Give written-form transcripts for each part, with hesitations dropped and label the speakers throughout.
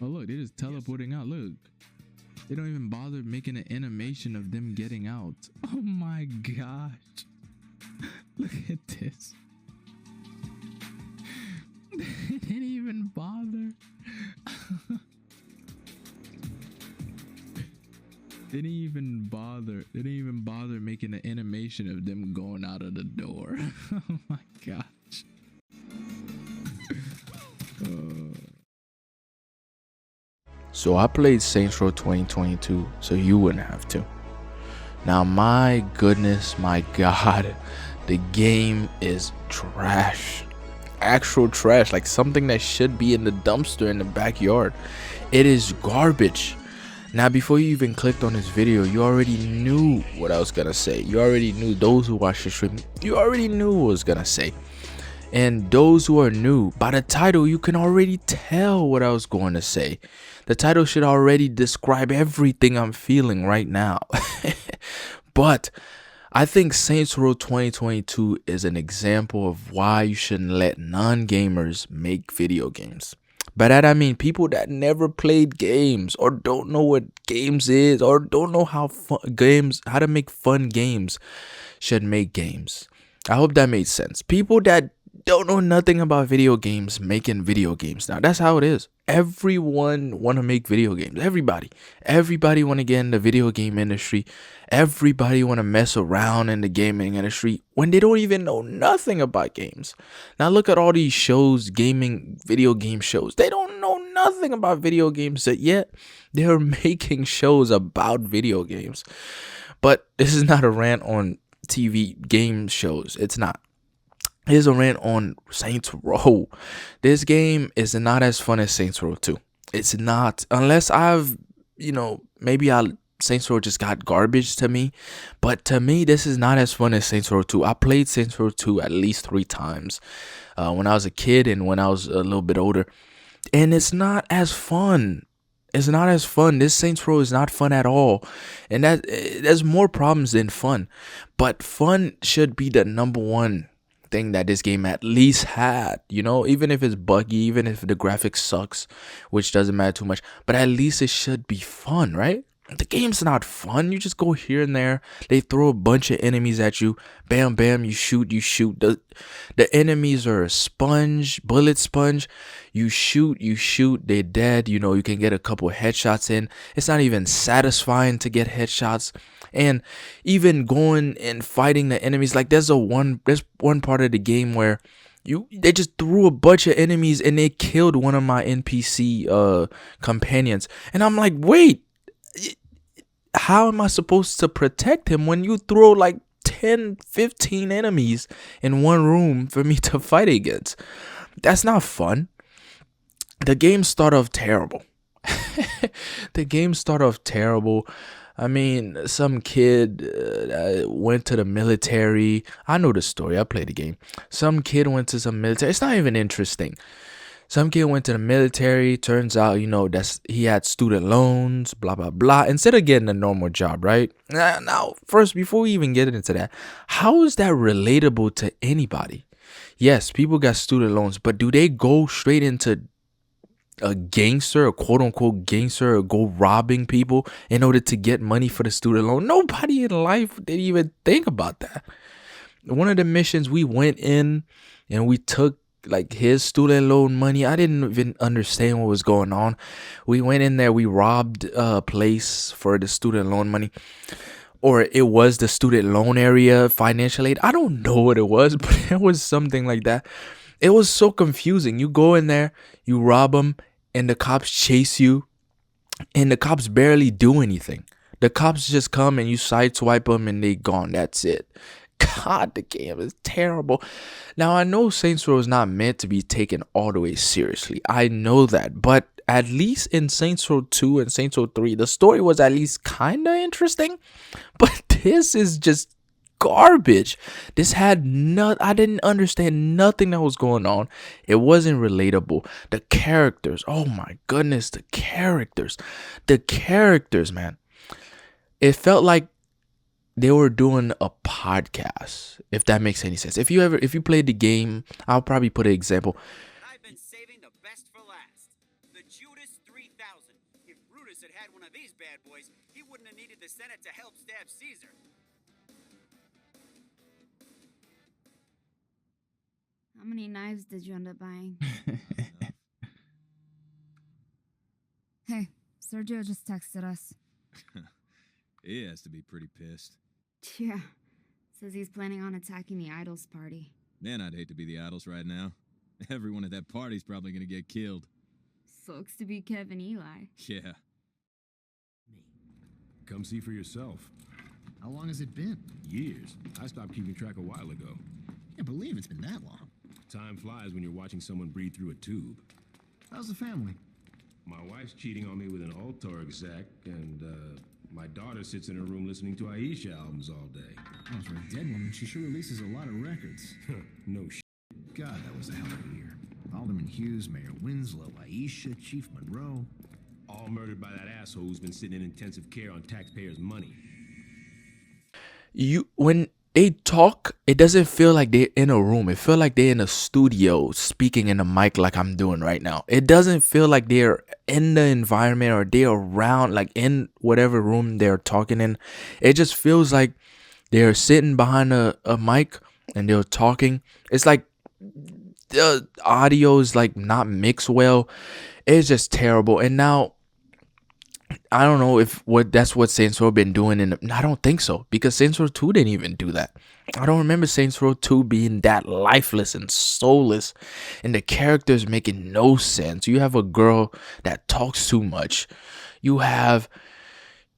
Speaker 1: Oh look, they're just teleporting out. Look, they don't even bother making an animation of them getting out. Oh my gosh. Look at this. They didn't even bother. They didn't even bother making an animation of them going out of the door. Oh my gosh. So I played Saints Row 2022 so you wouldn't have to. Now my goodness, my god, the game is trash. Actual trash, like something that should be in the dumpster in the backyard. It is garbage. Now before you even clicked on this video, you already knew what I was gonna say. You already knew, those who watched the stream, you already knew what I was gonna say. And those who are new, by the title you can already tell what I was going to say. The title should already describe everything I'm feeling right now. But I think Saints Row 2022 is an example of why you shouldn't let non-gamers make video games. By that I mean people that never played games or don't know what games is or don't know how to make fun games should make games. I hope that made sense. People that don't know nothing about video games making video games now. That's how it is. Everyone want to make video games. Everybody want to get in the video game industry. Everybody want to mess around in the gaming industry when they don't even know nothing about games. Now look at all these shows, video game shows. They don't know nothing about video games yet they're making shows about video games. But this is not a rant on TV game shows. It's not. Here's a rant on Saints Row. This game is not as fun as Saints Row 2. It's not. Unless maybe Saints Row just got garbage to me. But to me, this is not as fun as Saints Row 2. I played Saints Row 2 at least 3 times. When I was a kid and when I was a little bit older. And it's not as fun. It's not as fun. This Saints Row is not fun at all. And there's more problems than fun. But fun should be the number one thing that this game at least had, even if it's buggy, even if the graphics sucks, which doesn't matter too much, but at least it should be fun, right? The game's not fun. You just go here and there, they throw a bunch of enemies at you, bam bam, you shoot. The enemies are a bullet sponge. You shoot, they're dead. You can get a couple headshots in. It's not even satisfying to get headshots. And even going and fighting the enemies, like there's one part of the game where they just threw a bunch of enemies and they killed one of my NPC companions, and I'm like, wait, how am I supposed to protect him when you throw like 10-15 enemies in one room for me to fight against? That's not fun. The game started off terrible. I mean, some kid went to the military. I know the story. I played the game. Some kid went to some military. It's not even interesting. Some kid went to the military. Turns out, he had student loans, blah, blah, blah. Instead of getting a normal job, right? Now, first, before we even get into that, how is that relatable to anybody? Yes, people got student loans, but do they go straight into a quote unquote gangster, or go robbing people in order to get money for the student loan? Nobody in life didn't even think about that. One of the missions we went in and we took like his student loan money. I didn't even understand what was going on. We went in there, we robbed a place for the student loan money, or it was the student loan area, financial aid. I don't know what it was, but it was something like that. It was so confusing. You go in there, you rob them, and the cops chase you, and the cops barely do anything. The cops just come and you sideswipe them and they gone. That's it. God, the game is terrible. Now, I know Saints Row is not meant to be taken all the way seriously. I know that. But at least in Saints Row 2 and Saints Row 3, the story was at least kind of interesting. But this is just garbage. I didn't understand nothing that was going on. It wasn't relatable. The characters, oh my goodness, the characters, man. It felt like they were doing a podcast, if that makes any sense. If you played the game, I'll probably put an example.
Speaker 2: for last. The Judas 3000. If Brutus had had one of these bad boys, he wouldn't have needed the Senate to help stab Caesar.
Speaker 3: How many knives did you end up buying? Hey, Sergio just texted us.
Speaker 4: He has to be pretty pissed.
Speaker 3: Yeah, says he's planning on attacking the Idols party.
Speaker 4: Man, I'd hate to be the Idols right now. Everyone at that party's probably gonna get killed.
Speaker 3: Sucks to be Kevin Eli.
Speaker 4: Yeah.
Speaker 5: Come see for yourself.
Speaker 6: How long has it been?
Speaker 5: Years. I stopped keeping track a while ago.
Speaker 6: Can't believe it's been that long.
Speaker 5: Time flies when you're watching someone breathe through a tube.
Speaker 6: How's the family?
Speaker 5: My wife's cheating on me with an altar exec, and my daughter sits in her room listening to Aisha albums all day.
Speaker 6: Oh, for a dead woman, she sure releases a lot of records.
Speaker 5: No shit.
Speaker 6: God, that was a hell of a year. Alderman Hughes, Mayor Winslow, Aisha, Chief Monroe.
Speaker 5: All murdered by that asshole who's been sitting in intensive care on taxpayers' money.
Speaker 1: When they talk, it doesn't feel like they're in a room. It feels like they're in a studio speaking in a mic like I'm doing right now. It doesn't feel like they're in the environment or they're around, like in whatever room they're talking in. It just feels like they're sitting behind a mic and they're talking. It's like the audio is like not mixed well. It's just terrible. And now I don't know if that's what Saints Row been doing. I don't think so, because Saints Row 2 didn't even do that. I don't remember Saints Row 2 being that lifeless and soulless, and the characters making no sense. You have a girl that talks too much. You have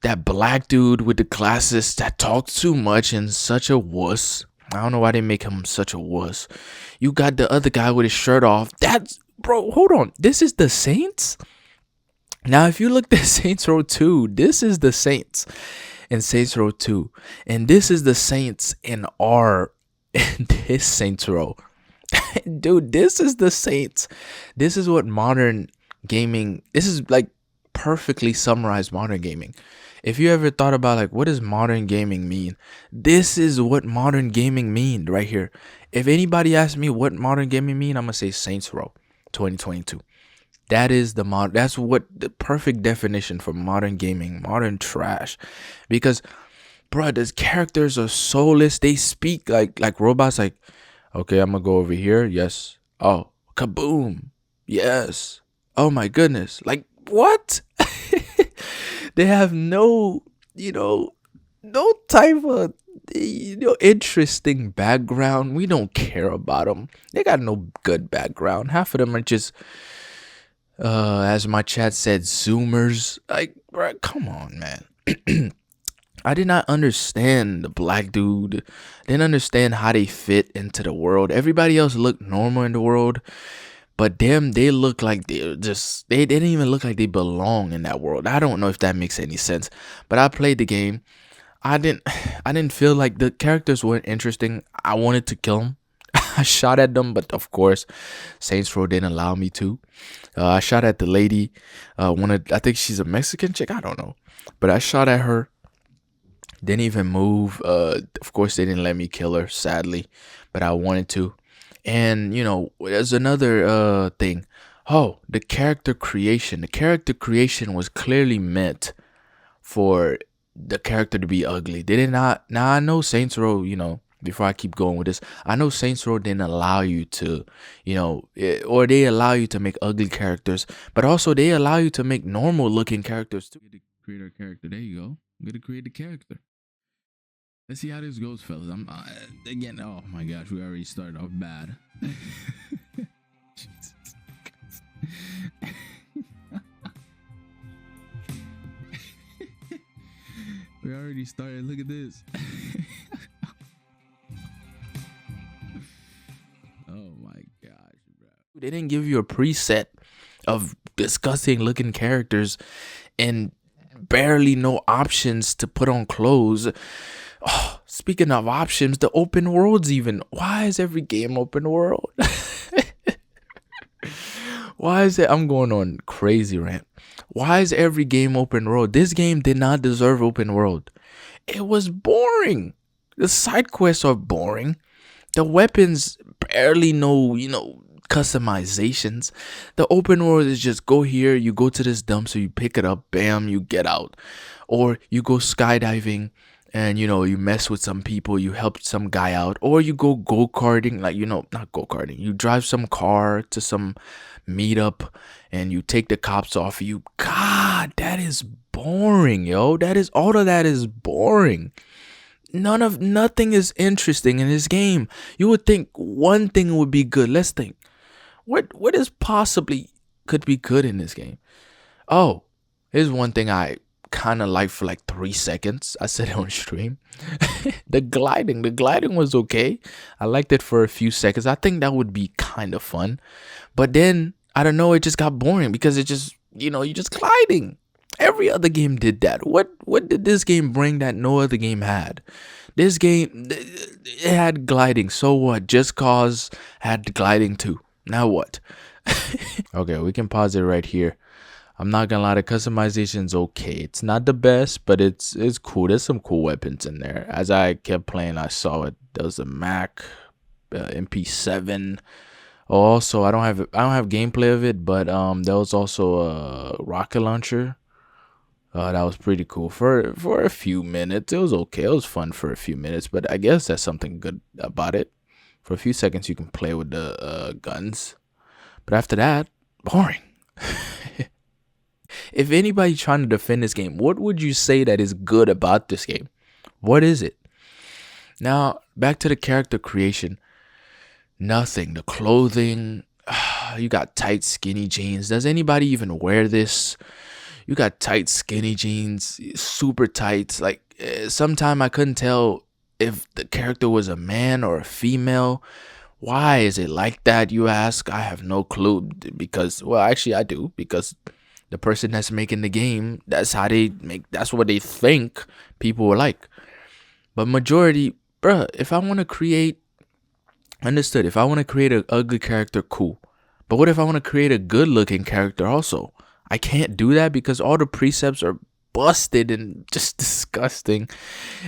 Speaker 1: that black dude with the glasses that talks too much and such a wuss. I don't know why they make him such a wuss. You got the other guy with his shirt off. Bro, hold on. This is the Saints? Now, if you look at Saints Row 2, this is the Saints in Saints Row 2. And this is the Saints in this Saints Row. Dude, this is the Saints. This is what modern gaming, this is like perfectly summarized modern gaming. If you ever thought about like, what does modern gaming mean? This is what modern gaming mean right here. If anybody asks me what modern gaming mean, I'm going to say Saints Row 2022. That is that's what the perfect definition for modern gaming, modern trash. Because, bro, the characters are soulless. They speak like robots. Like, okay, I'm gonna go over here. Yes. Oh, kaboom. Yes. Oh my goodness. Like, what? They have no type of interesting background. We don't care about them. They got no good background. Half of them are just, as my chat said, Zoomers. Like, bro, come on, man. I did not understand the black dude. Didn't understand how they fit into the world. Everybody else looked normal in the world, but them, they look like they didn't even look like they belong in that world. I don't know if that makes any sense, but I played the game. I didn't feel like the characters weren't interesting. I wanted to kill them. I shot at them, but of course, Saints Row didn't allow me to. I shot at the lady. I think she's a Mexican chick. I don't know, but I shot at her. Didn't even move. Of course, they didn't let me kill her, sadly, but I wanted to. And there's another thing. Oh, the character creation. The character creation was clearly meant for the character to be ugly. They did not. Now I know Saints Row, before I keep going with this, I know Saints Row didn't allow you to, or they allow you to make ugly characters, but also they allow you to make normal looking characters too. Get to create a character. There you go. I'm gonna create the character. Let's see how this goes, fellas. Again. Oh my gosh, we already started off bad. Jesus. We already started. Look at this. Oh my gosh, bro. They didn't give you a preset of disgusting looking characters and barely no options to put on clothes. Oh, speaking of options, the open worlds even. Why is every game open world? Why is it? I'm going on crazy rant. Why is every game open world? This game did not deserve open world. It was boring. The side quests are boring. The weapons barely no, customizations. The open world is just go here, you go to this dumpster, you pick it up, bam, you get out. Or you go skydiving and you mess with some people, you help some guy out. Or you go karting, like not go karting, you drive some car to some meetup and you take the cops off you. God, that is boring, yo. All of that is boring. Nothing is interesting in this game. You would think one thing would be good. Let's think. What is possibly could be good in this game? Oh, here's one thing I kind of liked for like 3 seconds. I said it on stream. The gliding was okay. I liked it for a few seconds. I think that would be kind of fun. But then I don't know, it just got boring because it just, you're just gliding. Every other game did that. What did this game bring that no other game had? This game, it had gliding. So what? Just Cause had gliding too. Now what? Okay, we can pause it right here. I'm not gonna lie, the customization's okay. It's not the best, but it's cool. There's some cool weapons in there. As I kept playing, I saw it. There was a Mac, MP7. Also, I don't have gameplay of it, but there was also a rocket launcher. That was pretty cool for a few minutes. It was okay. It was fun for a few minutes, but I guess that's something good about it. For a few seconds, you can play with the guns, but after that, boring. If anybody trying to defend this game, what would you say that is good about this game? What is it? Now, back to the character creation. Nothing. The clothing, you got tight, skinny jeans. Does anybody even wear this? You got tight, skinny jeans, super tight. Like, sometime I couldn't tell if the character was a man or a female. Why is it like that, you ask? I have no clue because, well, actually I do, because the person that's making the game, that's what they think people will like. But majority, bruh, if I want to create, understood, if I want to create an ugly character, cool. But what if I want to create a good looking character also? I can't do that because all the precepts are busted and just disgusting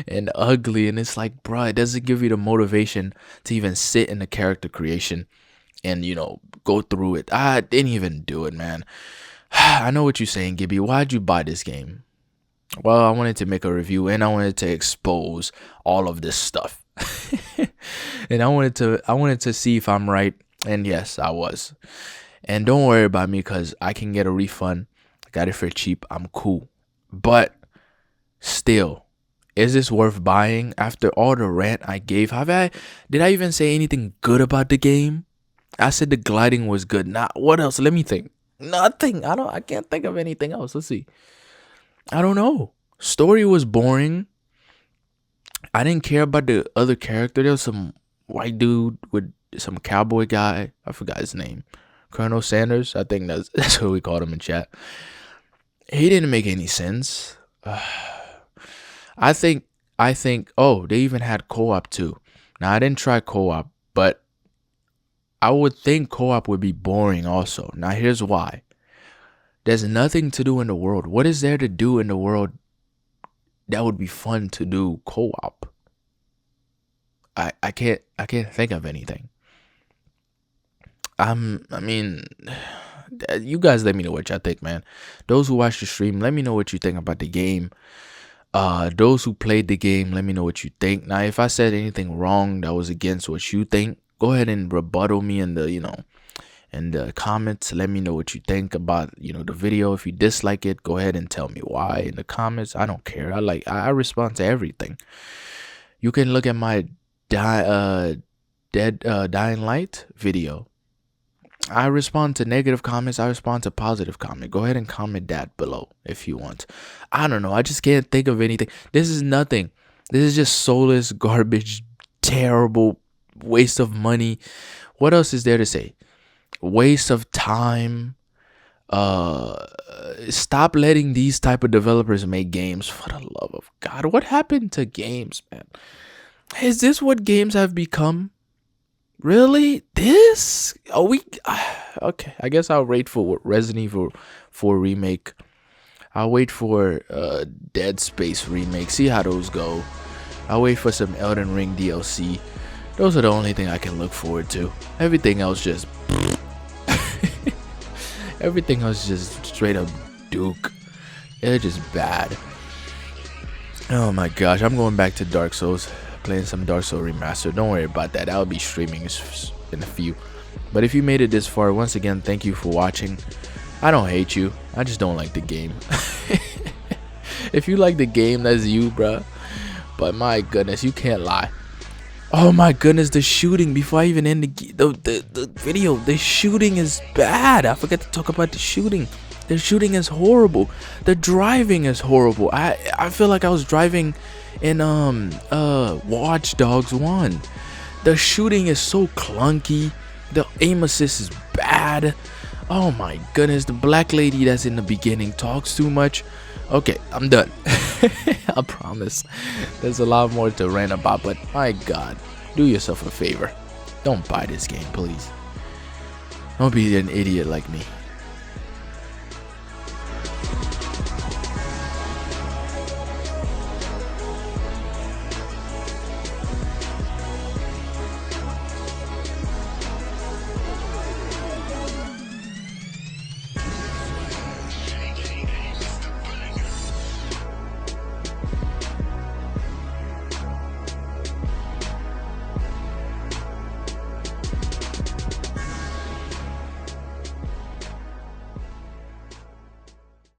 Speaker 1: and ugly. And it's like, bruh, it doesn't give you the motivation to even sit in the character creation and, go through it. I didn't even do it, man. I know what you're saying, Gibby. Why'd you buy this game? Well, I wanted to make a review and I wanted to expose all of this stuff. And I wanted to see if I'm right. And yes, I was. And don't worry about me because I can get a refund. I got it for cheap. I'm cool. But still, is this worth buying after all the rant I gave? Did I even say anything good about the game? I said the gliding was good. Now, what else? Let me think. Nothing. I can't think of anything else. Let's see. I don't know. Story was boring. I didn't care about the other character. There was some white dude with some cowboy guy. I forgot his name. Colonel Sanders. I think that's what we called him in chat. He didn't make any sense. I think. Oh, they even had co-op too. Now I didn't try co-op, but I would think co-op would be boring also. Now here's why. There's nothing to do in the world. What is there to do in the world that would be fun to do co-op? I can't think of anything. I mean, you guys let me know what y'all think, man. Those who watch the stream, let me know what you think about the game. Those who played the game, let me know what you think. Now, if I said anything wrong that was against what you think, go ahead and rebuttal me in the, in the comments. Let me know what you think about, the video. If you dislike it, go ahead and tell me why in the comments. I don't care. I respond to everything. You can look at my Dying Light video. I respond to negative comments. I respond to positive comment. Go ahead and comment that below if you want. I don't know. I just can't think of anything. This is nothing. This is just soulless garbage, terrible waste of money. What else is there to say? Waste of time. Stop letting these type of developers make games. For the love of God, what happened to games, man? Is this what games have become? Really? This? Okay, I guess I'll wait for Resident Evil 4 remake. I'll wait for Dead Space remake. See how those go. I'll wait for some Elden Ring DLC. Those are the only thing I can look forward to. Everything else just everything else just straight up Duke. They're just bad. Oh my gosh, I'm going back to Dark Souls, playing some Dark Souls Remastered. Don't worry about that. I'll be streaming in a few. But if you made it this far, once again, thank you for watching. I don't hate you. I just don't like the game. If you like the game, that's you, bruh. But my goodness, you can't lie. Oh my goodness, the shooting, before I even end the video, the shooting is bad. I forgot to talk about the shooting. The shooting is horrible. The driving is horrible. I feel like I was driving in Watch Dogs 1. The shooting is so clunky. The aim assist is bad. Oh my goodness, the black lady that's in the beginning talks too much. Okay, I'm done. I promise. There's a lot more to rant about, but my god, do yourself a favor. Don't buy this game, please. Don't be an idiot like me.